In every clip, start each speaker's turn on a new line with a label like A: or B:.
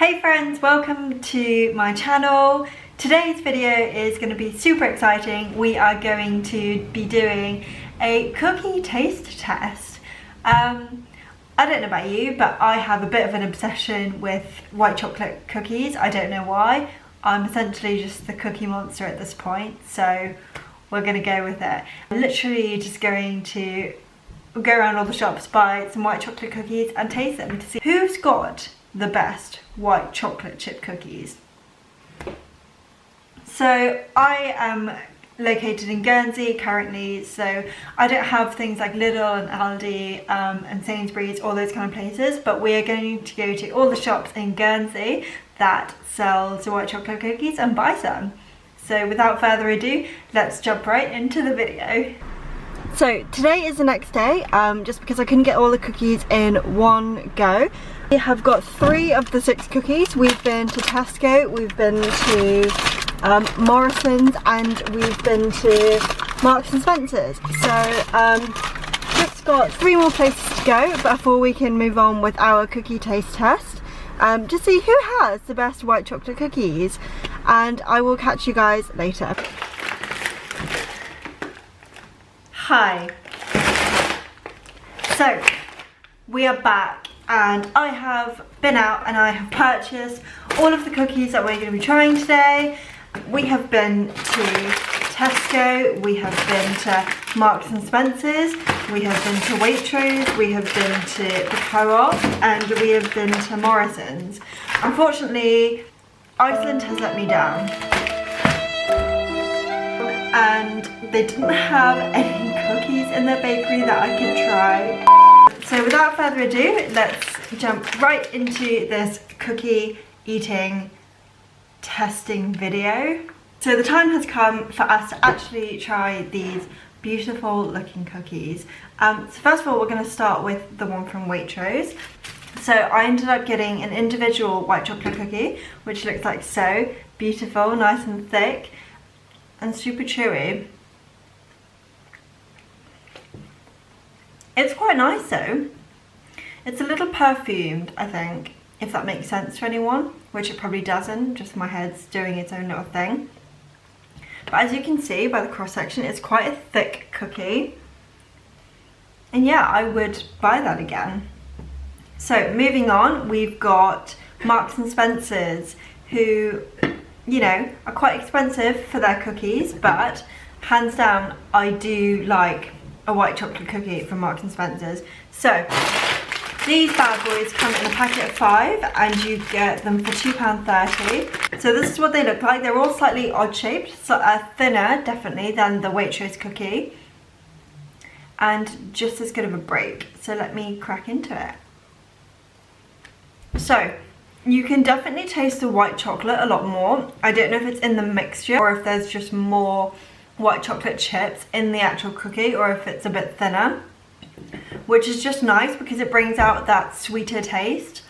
A: Hey friends, welcome to my channel. Today's video is going to be super exciting. We are going to be doing a cookie taste test. I don't know about you, but I have a bit of an obsession with white chocolate cookies. I don't know why. I'm essentially just the cookie monster at this point, so we're going to go with it. I'm literally just going to go around all the shops, buy some white chocolate cookies and taste them to see who's got the best white chocolate chip cookies. So I am located in Guernsey currently, so I don't have things like Lidl and Aldi and Sainsbury's, all those kind of places, but we are going to go to all the shops in Guernsey that sells white chocolate cookies and buy some. So without further ado, let's jump right into the video. So today is the next day, just because I couldn't get all the cookies in one go. We have got 3 of the 6 cookies. We've been to Tesco, we've been to Morrison's, and we've been to Marks and Spencer's. So just got 3 more places to go before we can move on with our cookie taste test to see who has the best white chocolate cookies, and I will catch you guys later. Hi. So we are back and I have been out and I have purchased all of the cookies that we're going to be trying today. We have been to Tesco, we have been to Marks and Spencer's, we have been to Waitrose, we have been to the Co-op, and we have been to Morrison's. Unfortunately, Iceland has let me down, and they didn't have any cookies in their bakery that I could try. So without further ado, let's jump right into this cookie eating testing video. So the time has come for us to actually try these beautiful looking cookies. So first of all, we're going to start with the one from Waitrose. So I ended up getting an individual white chocolate cookie, which looks like so. Beautiful, nice and thick, and super chewy. It's quite nice though. It's a little perfumed, I think, if that makes sense to anyone, which it probably doesn't, just my head's doing its own little thing. But as you can see by the cross section, it's quite a thick cookie. And yeah, I would buy that again. So moving on, we've got Marks and Spencer's, who, you know, are quite expensive for their cookies, but hands down, I do like a white chocolate cookie from Marks and Spencer's. So these bad boys come in a packet of 5 and you get them for £2.30. So this is what they look like. They're all slightly odd shaped, so thinner definitely than the Waitrose cookie, and just as good of a break. So let me crack into it. So you can definitely taste the white chocolate a lot more. I don't know if it's in the mixture or if there's just more white chocolate chips in the actual cookie, or if it's a bit thinner, which is just nice because it brings out that sweeter taste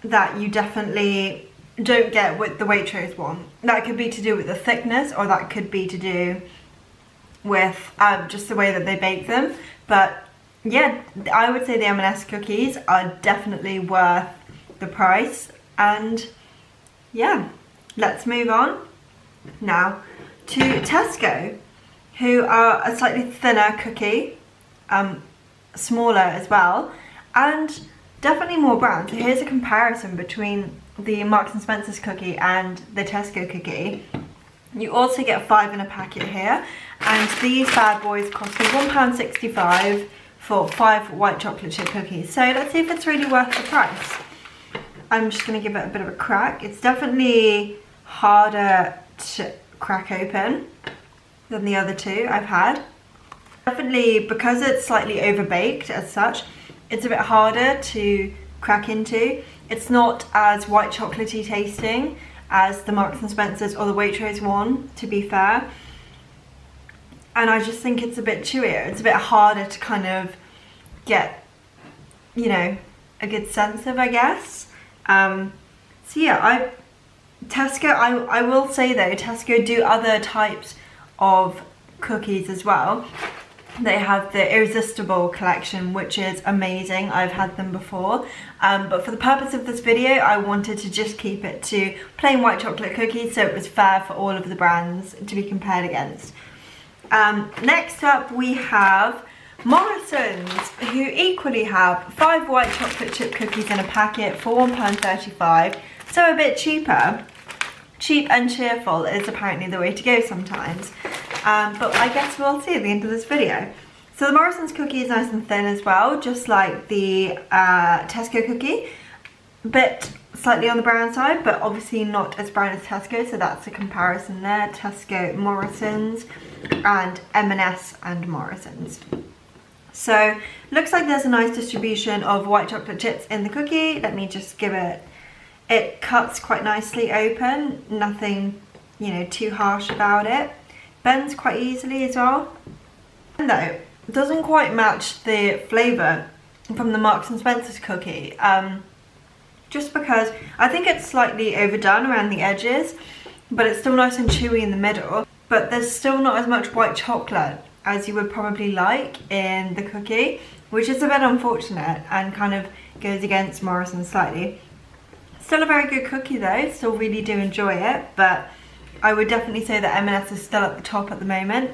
A: that you definitely don't get with the Waitrose one. That could be to do with the thickness, or that could be to do with just the way that they bake them. But yeah, I would say the M&S cookies are definitely worth the price. And yeah, let's move on now to Tesco, who are a slightly thinner cookie, smaller as well, and definitely more brown. So here's a comparison between the Marks and Spencer's cookie and the Tesco cookie. You also get 5 in a packet here, and these bad boys cost me £1.65 for 5 white chocolate chip cookies. So let's see if it's really worth the price. I'm just going to give it a bit of a crack. It's definitely harder to crack open than the other 2 I've had. Definitely, because it's slightly overbaked as such, it's a bit harder to crack into. It's not as white chocolatey tasting as the Marks and Spencer's or the Waitrose one, to be fair. And I just think it's a bit chewier. It's a bit harder to kind of get, you know, a good sense of, I guess. So yeah, Tesco, I will say though, Tesco do other types of cookies as well. They have the Irresistible collection, which is amazing. I've had them before, but for the purpose of this video, I wanted to just keep it to plain white chocolate cookies, so it was fair for all of the brands to be compared against. Next up we have Morrison's, who equally have 5 white chocolate chip cookies in a packet for £1.35, so a bit cheaper. Cheap and cheerful is apparently the way to go sometimes. But I guess we'll see at the end of this video. So the Morrison's cookie is nice and thin as well, just like the Tesco cookie. But slightly on the brown side, but obviously not as brown as Tesco, so that's a comparison there. Tesco, Morrison's, and M&S and Morrison's. So looks like there's a nice distribution of white chocolate chips in the cookie. Let me just give it cuts quite nicely open, nothing, you know, too harsh about it. Bends quite easily as well. And though, it doesn't quite match the flavour from the Marks and Spencer's cookie, just because I think it's slightly overdone around the edges, but it's still nice and chewy in the middle. But there's still not as much white chocolate as you would probably like in the cookie, which is a bit unfortunate and kind of goes against Morrison slightly. Still a very good cookie though, still really do enjoy it, but I would definitely say that M&S is still at the top at the moment.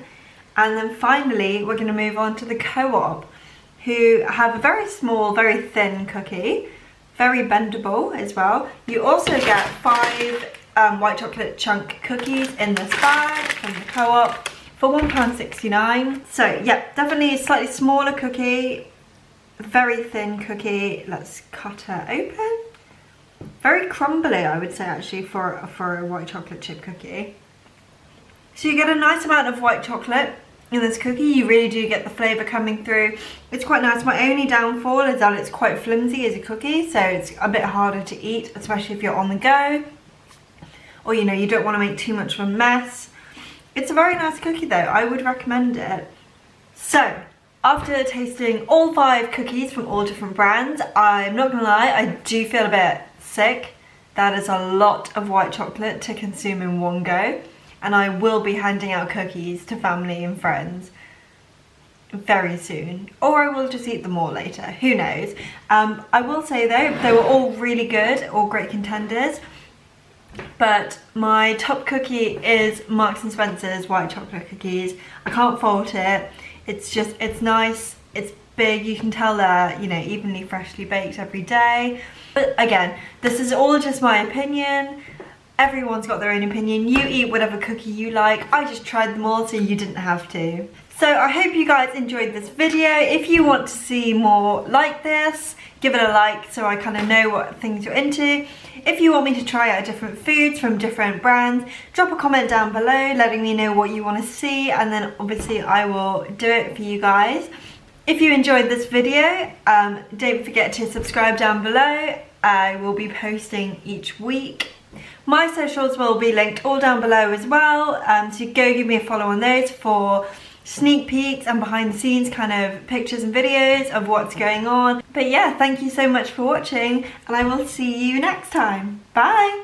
A: And then finally, we're going to move on to the Co-op, who have a very small, very thin cookie, very bendable as well. You also get 5 white chocolate chunk cookies in this bag from the Co-op for £1.69. So yeah, definitely a slightly smaller cookie, very thin cookie. Let's cut her open. Very crumbly, I would say, actually, for a white chocolate chip cookie. So you get a nice amount of white chocolate in this cookie. You really do get the flavour coming through. It's quite nice. My only downfall is that it's quite flimsy as a cookie, so it's a bit harder to eat, especially if you're on the go, or, you know, you don't want to make too much of a mess. It's a very nice cookie though. I would recommend it. So after tasting all 5 cookies from all different brands, I'm not gonna lie, I do feel a bit sick. That is a lot of white chocolate to consume in one go, and I will be handing out cookies to family and friends very soon, or I will just eat them all later, who knows. I will say though, they were all really good, all great contenders, but my top cookie is Marks and Spencer's white chocolate cookies. I can't fault it. It's just, it's nice, it's big, you can tell they're, you know, evenly freshly baked every day. But again, this is all just my opinion. Everyone's got their own opinion. You eat whatever cookie you like. I just tried them all, so you didn't have to. So I hope you guys enjoyed this video. If you want to see more like this, give it a like so I kind of know what things you're into. If you want me to try out different foods from different brands, drop a comment down below letting me know what you want to see, and then obviously I will do it for you guys. If you enjoyed this video, don't forget to subscribe down below. I will be posting each week. My socials will be linked all down below as well, so go give me a follow on those for sneak peeks and behind the scenes kind of pictures and videos of what's going on. But yeah, thank you so much for watching, and I will see you next time. Bye!